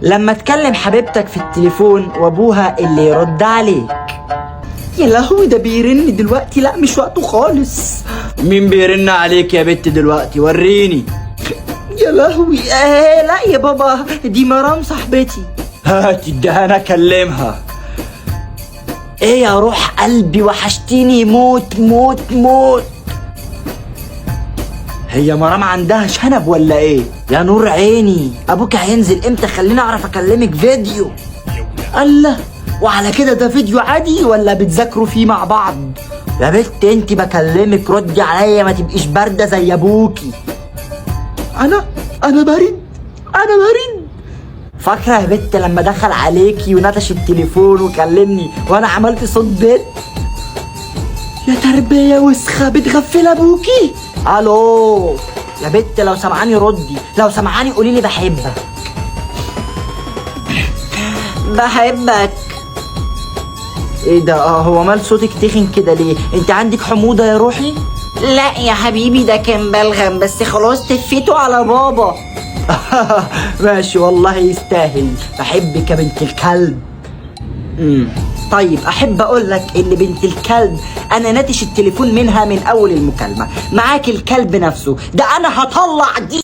لما تكلم حبيبتك في التليفون وابوها اللي يرد عليك. يا لهوي ده بيرن دلوقتي، لا مش وقته خالص. مين بيرن عليك يا بت دلوقتي؟ وريني. يا لهوي لا يا بابا دي مرام صاحبتي. هات اديها انا اكلمها. ايه يا روح قلبي وحشتيني موت موت موت. هي مرام عندها شنب ولا ايه؟ يا نور عيني ابوك هينزل امتى؟ خليني اعرف اكلمك فيديو. الله، وعلى كده ده فيديو عادي ولا بتذاكروا فيه مع بعض؟ يا بنت انت بكلمك ردي عليا، ما تبقيش بارده زي ابوكي. انا برد. فاكره يا بنت لما دخل عليكي ونتش التليفون وكلمني وانا عملت صوت بنت؟ يا تربيه وسخه بتغفل ابوكي. الو يا بنت لو سمعاني ردي، لو سمعاني قولي لي بحبك. بحبك. ايه ده؟ هو مال صوتك تخن كده ليه؟ انت عندك حموضه يا روحي؟ لا يا حبيبي ده كان بلغم بس خلاص تفيته على بابا. ماشي والله يستاهل. بحبك يا بنت الكلب. طيب احب اقول لك ان بنت الكلب انا ناتش التليفون منها من اول المكالمه. معاك الكلب نفسه ده انا هطلع دي